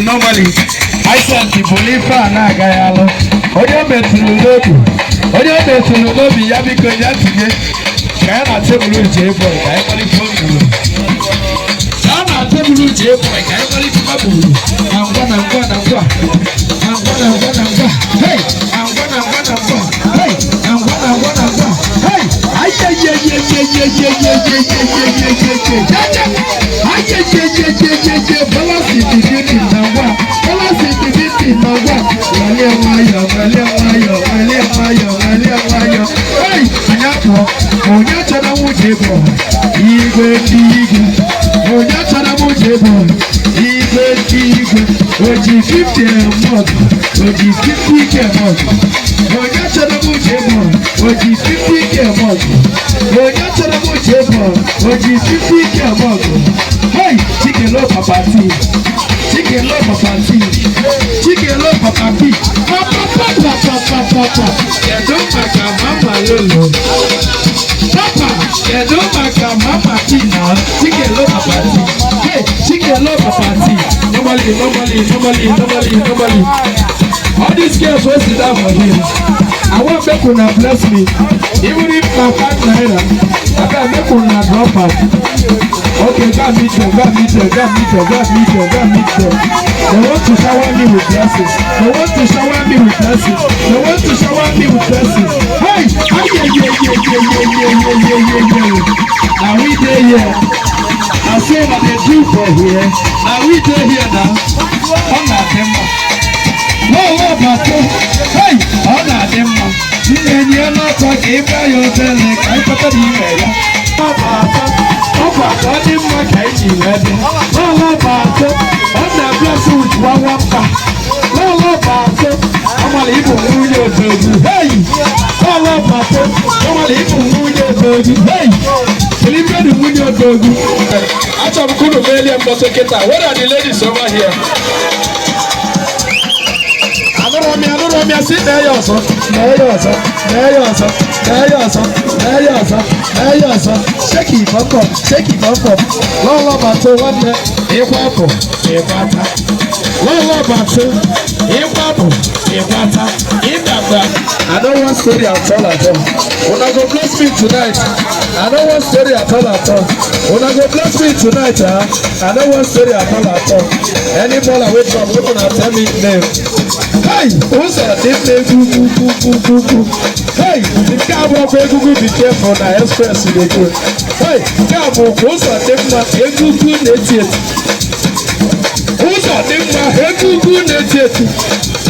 Normally, I said the belief na gayalo. Ojo betulu lodu. onye ọ na-etulu n'obi ya biko ya tinye ka ya na tebụl ji ebo ka ya kpalite obi ka a na tebụl ji ebo ka ya kpalite obi na ngwa na ngwa na ngwa na ngwa na ngwa na ngwa hey na ngwa na ngwa na ngwa hey na ngwa na ngwa na ngwa hey Oji 50 a month, Oji 50K a month. Oja chanamu jebo, Oji 50K a month. Oja chanamu jebo, Oji 50K a month. Hey, chicken love papati, chicken love papati, chicken love papati. Papa, kedu maka mama lolo. Papa, kedu maka mama tina, chicken love papati. Hey, chicken love papati. Normally. All these girls will sit down for him. I want make una bless me. Even if my partner, I can make una drop out. Okay, God meet them. They want to shower me with blessings. Hey, now we there here. I say what they do for here. Now we there here now. I'm not them. Oh, hey, all that them. And you're not talking about yourself. I put the email. Oh, God, in my cage, you read it. Oh, I'm not blessed with one. I'm a little who hey, all of my I'm a little who hey, believe me, who you're doing. I told Kudu Valley and Boseketa. What are the ladies over here? I don't know, sit there, yourself. Shake it, fuck up. Lola Bato, one day, Lola Bato, I don't want story at all. When I go bless me tonight, I don't want story at all. When I go bless me tonight, I don't want story at all. Any ball I wait from, open and tell me name. Hey, who's that? Hey, the cowboy Google be careful na express in the good. Hey, cowboy, who's that? Google native. Who's that? Google native.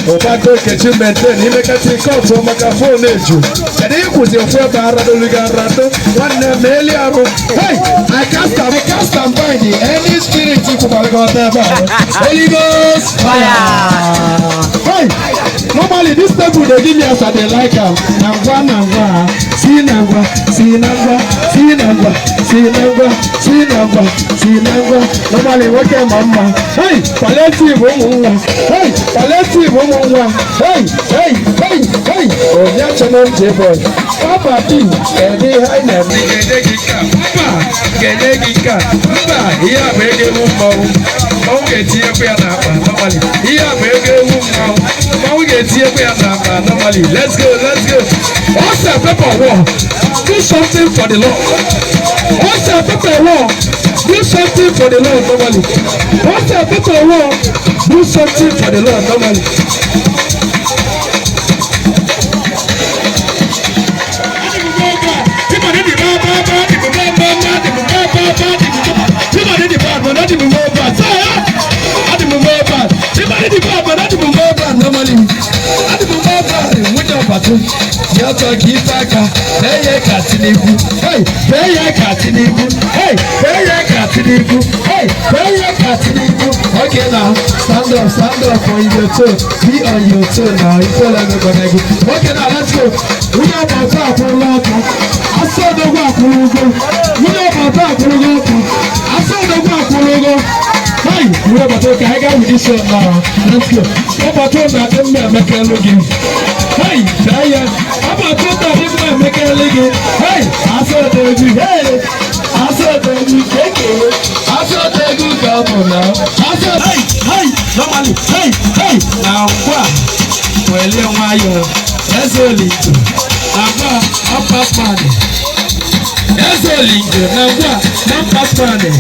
Obato kechi maintain ime kati koto microphone eju. Ede ikuzi ofwe barado ligarado one meli aro. Hey, I cast and bind any spirit whatever. Holy Ghost fire. Hey, normally this table they give me as they like am. Nangwa, sinangwa. Normally what mama. Hey, palliative woman. Hey, palliative. Hey, oh, that's an old boy. Papa, Kenny, I never Papa, here, make a woman. Don't get here, normally. Here, make a woman. Don't get here, normally. Let's go. What's the pepper war? Do something for the Lord. What's the pepper war? Do something for the Lord, normally. What's the pepper war? Do something for the Lord, normally. Yato kifaka, beye katinibu, hey, beye katinibu. Okay now, stand up on your toe, be on your toe now. You feel like you're gonna go. Okay now, let's go. We are about to pull out. I saw the walk. We are about to pull out. I saw the walk. Hey, we are about to hang out with this one now. Let's go. Come on, turn that in there, make a look in. Hey, I'm about to turn that in there, make a look in. Hey, I saw the baby. Hey, I saw the baby. I saw the good couple now. I saw, hey, normally, hey, now what? Well, let's go. Pasmani. Ezolingo na ngwa na Pasmani.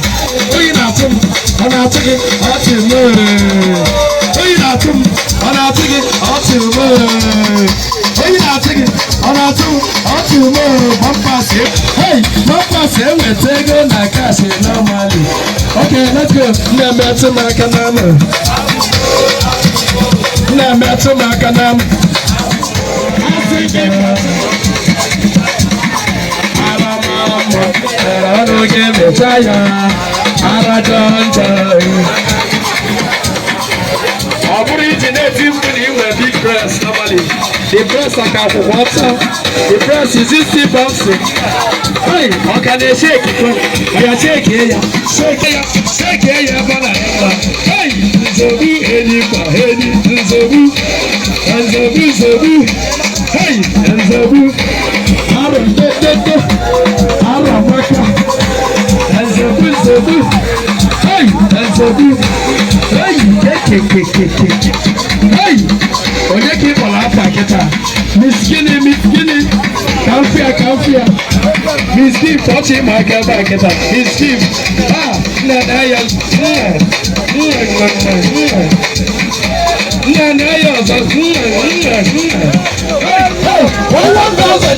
Oyi na atum, ona atigi, oti mo. Oyi na atum, ona atigi, oti mo. Oyi na atigi, ona atum, oti mo. Bumpers, hey, bumpers, we take on na cash normally. Okay, let's go. Nemetu makanama. Nemetu makanama. I don't give me tired. I don't originating with big breast normally. The breast are kind of water. The breast is still bouncing. Hey, how can they shake it? I shake it, shake it, shake it, hey, Zobu, Hedi, Zobu, Zobu, hey, Zobu, Zobu, hey, Zobu, hey, hey, onye ki bola paketa, miskini, kafia, miskin, forty market paketa, miskin, nanaya,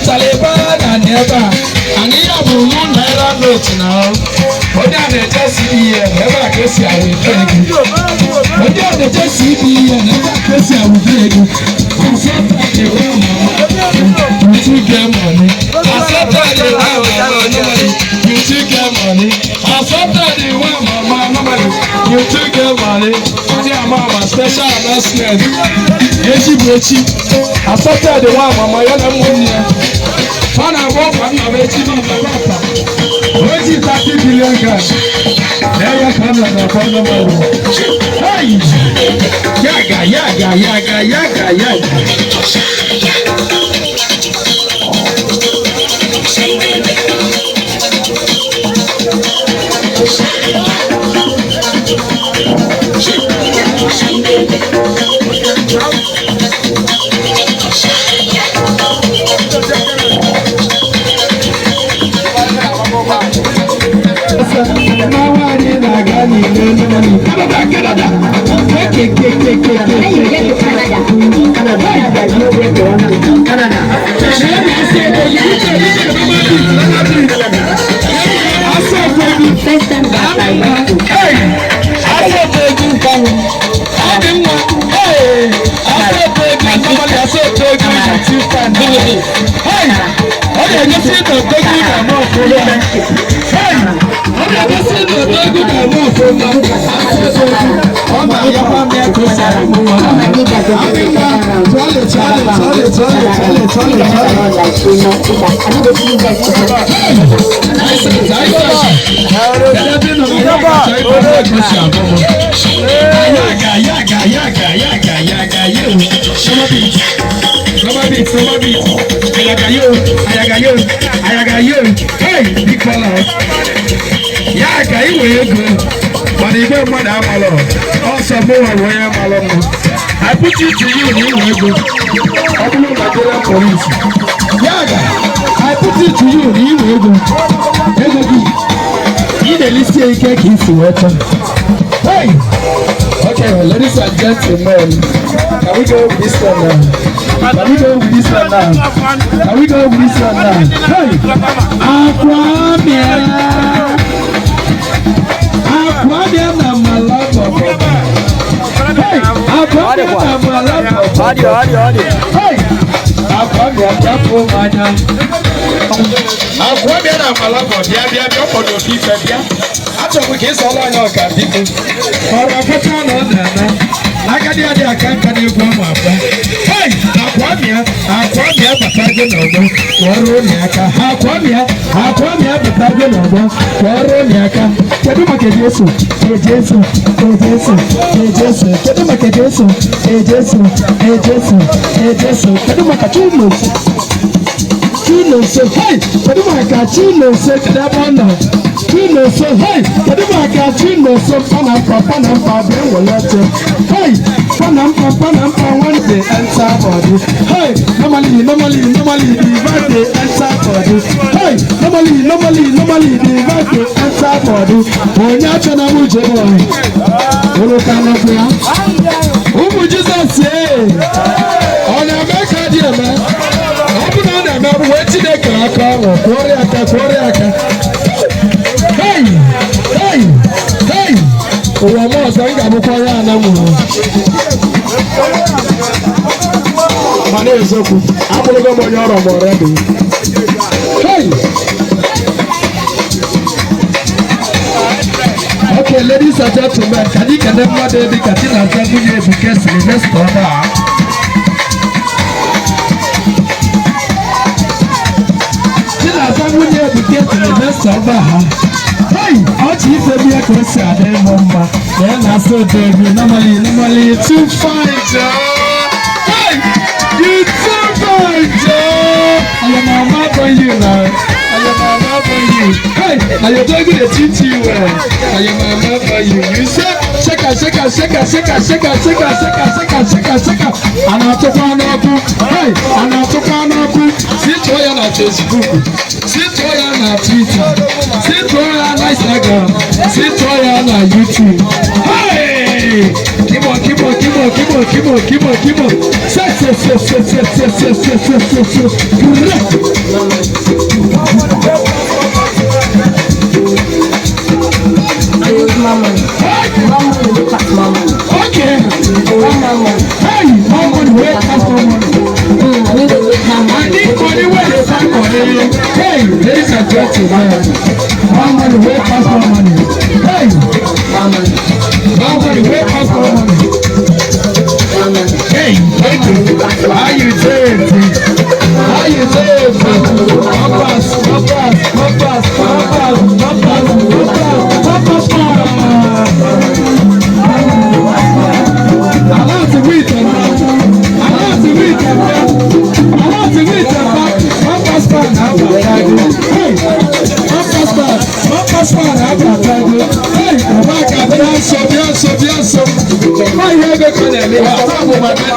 Taliban and never, and you have no note now. But now they just see never guess I will beg you. But now they just see never guess I will beg you. I said that they will you took their money. I said that they will you took their money. I said that they will you took their money. Mama special announcement. Echi. I said that they will mama yana money. Fana walk and I'm echi no papa. Echi 30 billion cash. There you come na phone number. Hey! Yaga. Hey, big fella. Yaga, you will go. But you don't want to have a lot. Also, more and way I'm alone. I put it to you, you will go. I don't know Nigerian police. Yaga, I put it to you, you will go. You the list here, you can't keep the water. Hey! Okay, ladies and gentlemen, can we go with this one now? Can we go with this one now? Can we go with this one now? Hey! Aquamia na malabo. Hey! Aquamia na malabo. Hey! Aquamia japo manya. Aquamia na malabo. Bia kodo fi bia. Acho we can solo on ka people. For afata no na. Nagadi adi akanka ni gwa mapa. Hey! Aquamia bataje no go. Woro ni aka. Aquamia bataje no go. Woro ni aka. Kedu make Jesu. Jesu. Kedu make Jesu. Jesu. Kedu make Chino so hey, kedu make Chino so kedabona. Chino so hey, kedu make Chino so pana be wolote. Hey, pana one they enter body. Hey, normally the vibe they enter body. Hey, normally the vibe they enter body. Onya chana muje boy. Olo kana fya. Umu Jesus say. Ona meka dia man. Open on them. Wait till they come. Korea. Hey. Oroma sanga mukora Anam. Mane ezoku. Abulugo mo nyoro mo ready. Hey. Okay, ladies and gentlemen, can you get them more than the Katina Zanguye because the next order? Katina Zanguye because the next order. Hey, how do you say we are going to say that, Mama? Then I saw David. Normally, too fine, Joe. Hey, you too fine, Joe. I am mama for you now. Hey, now you're talking to Etiti well. I am mama for you. You said, shake. And I took one up. Hey, and I took one up. Sit where you're not Facebook. Sit where you're not Twitter. Sit where you're not Instagram. Sit where you're not YouTube. Hey! Keep on. Mama. Okay. Hey, mama, where comes mama? I need money where they find money. Hey, ladies and gentlemen, mama, where comes money? Hey, mama, where comes money? Hey, thank you. How you doing?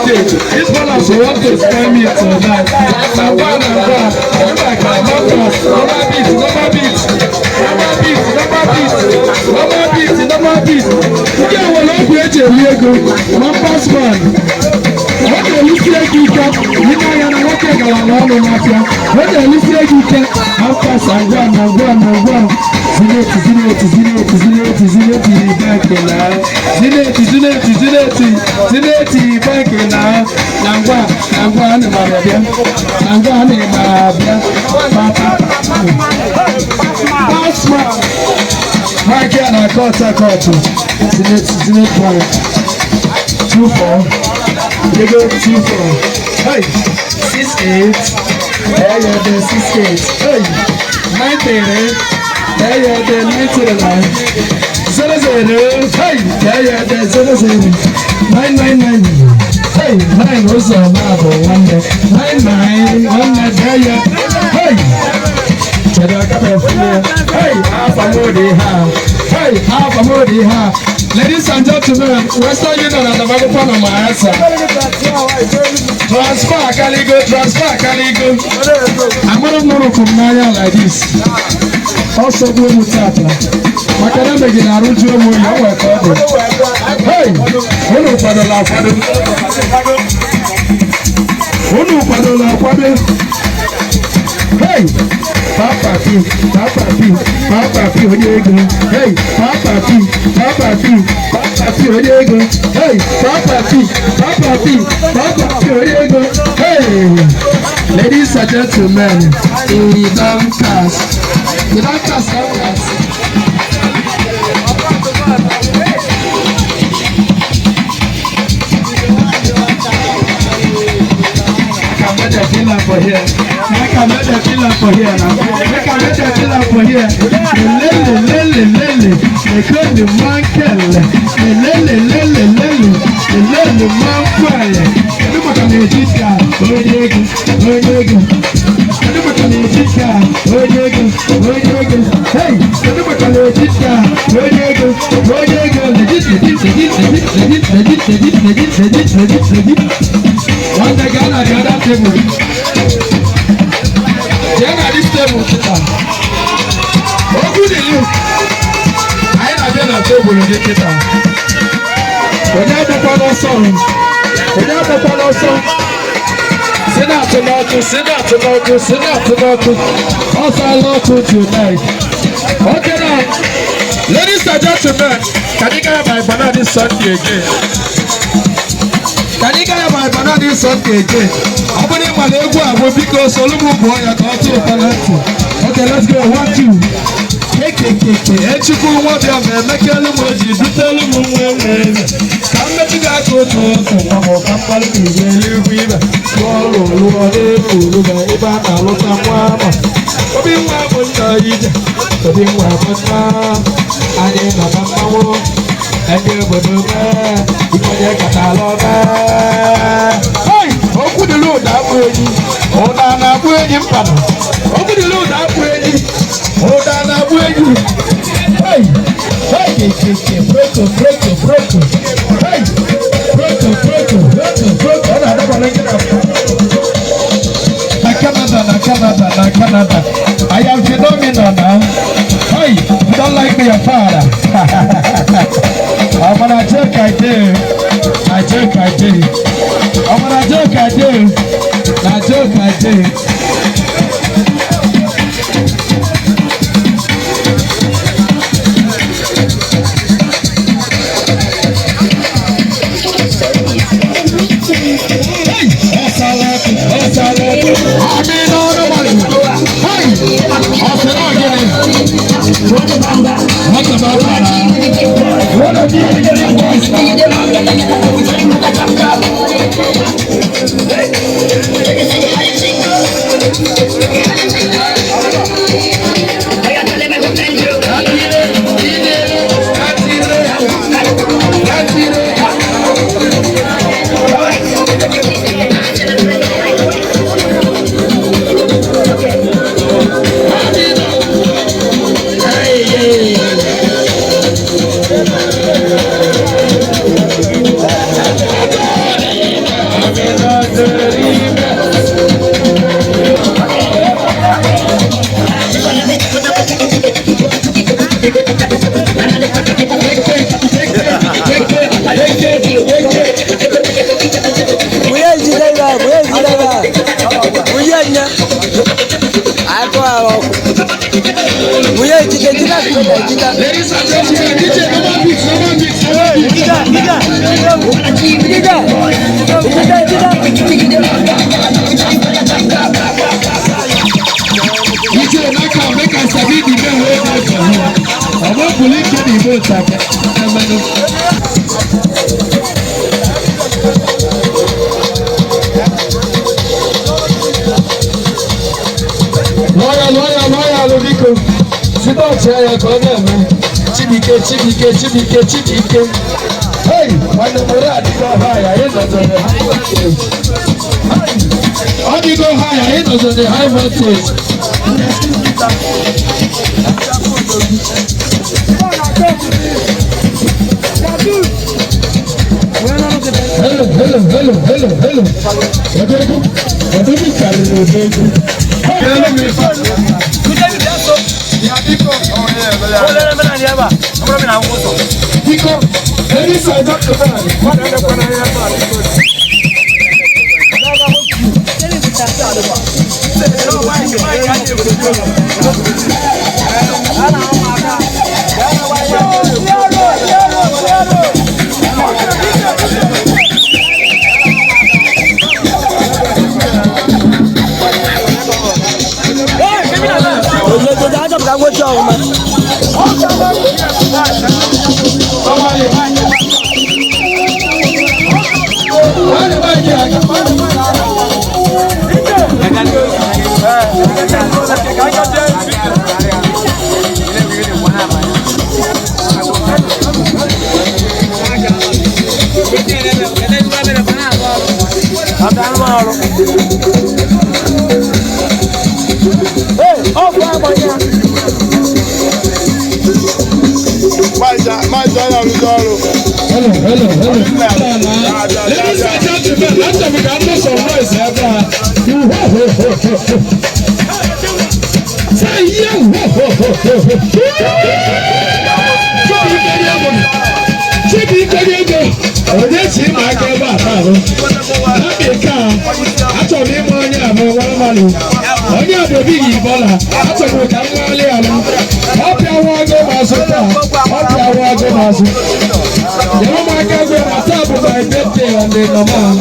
This one also want to spend me tonight. Number beat. You will not create a Lego. One pass man. What do you say you can? You know you're not going to mafia. What do you say you can? How fast I run. Zineti back now. Nangwa ni mabia. Pasma. Mike na kota. Zineti point. 2-4. You go 2-4. Hey, 6-8. There you go 6-8. Hey, 9-3. There you go 9-9. 0-0. Hey, there you go 0-0. 9-9. Hey, 9 was a marble 1 day. 9-9. 1 day there you. Hey, hey, half a modi ha. Ladies and gentlemen, Western Union and the microphone on my answer. Transfer, can you go? I'm going to know from Naya like this. Also, do Mutata. Makana begin a root to a hey, Unu Padola. Hey, Papa P, Odiego. Hey, Papa P, Odiego. Hey, Papa P, Odiego. Hey, ladies and gentlemen, we don't cast. For here. I can make a killer for here now. I can make a killer for here. Lele. They call the man kill. Lele. The man fire. Look at the Etiti. Odiego. Look at the Etiti. Odiego. Hey, look at the Etiti. Odiego. Legit. table. Then at this table, what good is you? I ain't at the table with the kita. When you have a panel song, when you have a panel song, sit out to Lord, sit out to Lord, sit out to Lord. Also, I love you tonight. Okay, now, ladies and gentlemen, can you get my banana this Sunday again? Can you get my banana this Sunday again? I'm going to my leg because Solomon boy, I got to penalty. Okay, let's go. 1, 2. And you go what you have, make a little more, you tell them when. Come back to that go to Canada. I am phenomenal now. Hey, you don't like me, your father. I'm gonna joke, I do. I joke, I do. I'm gonna joke, I do. I joke, I do. Ladies and gentlemen, DJ, come on, beats, come on, beats, come on, beats. DJ, Naka, make us a bit of a I won't believe any votes. Loyal, Ludico. Sit down, chair, go there, man. Chibike. Hey, when the Murad go higher, it doesn't the high voltage. How do you go higher? It doesn't the high voltage. Hello. Hey, Ladies and gentlemen, let's have a some noise ever. Say yeah. Onye ma aka ebe a taa na-abịa achọrọ ịma onye abụ nwamalụ onye adobi yi bọla achọrọ ka m nwale alụ ọpịawa agụ mazụ taa ọpịawa agụ mazụ nyere m aka gwe na taa bụ my birthday on the normal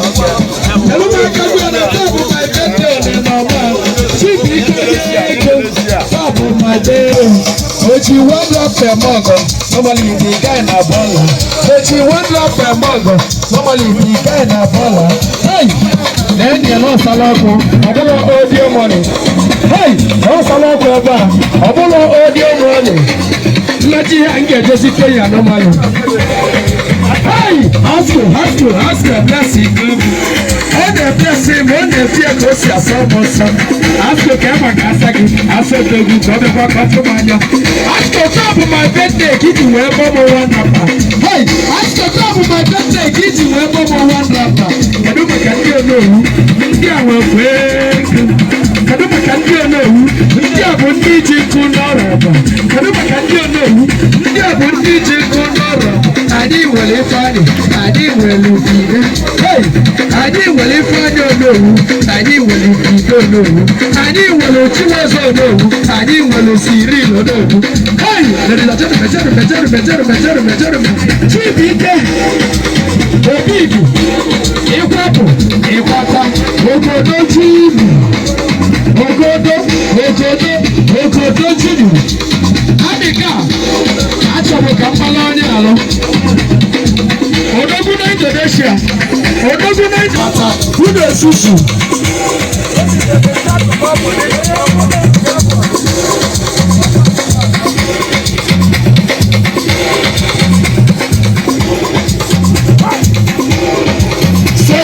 nyere m aka gwe na taa bụ my birthday on the normal chibi ike ego taa bụ my day ochi one drop per mug normally the guy na bọla ochi one drop per mug normally the guy na bọla hey then you know salako ọbụla audio money hey no salako ebe a ọbụla audio money nnachi ha ga-ejesi kenya normally hey ask a blessing ọ na-eblesi ma ọ na-efie ka o si asa ọmụ nsọ asko ka ema ka asa gị asa egwu ka ọ dịkwa kọtụ m anya asko taa bụ my birthday ka iji wee bọ m one rapper hey asko taa bụ my birthday ka iji wee bọ m one rapper kedu maka ndị onowu ndị a nwekwa ego kedu maka ndị onowu ndị a bụ ndị ji nkụ n'ọrụ ọba kedu maka ndị onowu ndị a bụ ndị ji nkụ n'ọrụ anyị nwere ifeanyị anyị nwere ugide hey anyị nwere ifeanyị onowu anyị nwere ugide onowu anyị nwere chiweze onowu anyị nwere siril onowu hey Chibuike Obibi ịkwapụ ịkwata ogodo chibu ogodo chibu adịka achọbụ ka mkpala onye alụ odogwu na Indonesia ụlọ esusu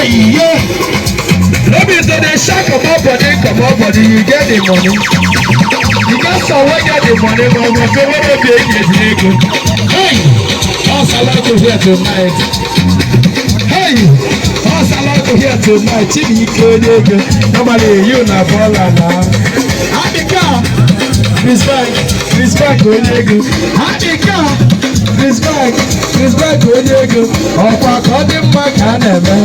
yeah. Maybe so they shock come up body, you get the money. You got someone get the money, but we feel what we pay is legal. Hey, how's allowed to here tonight? Hey, how's allowed to here tonight? Chibi Kodego, normally you na baller now. Abika, respect Kodego. Abika. This bag Kodego. Ọkwa ka ọ dị mma ka a na-eme.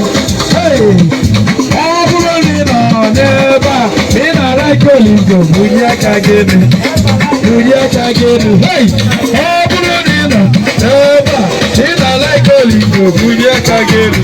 Hey, ọ bụrụ na ị nọ n'ebe a, ị na-ara ike olingo, bunye aka gị elu. Hey, ọ bụrụ na ị nọ n'ebe a, ị na-ara ike olingo, bunye aka gị elu.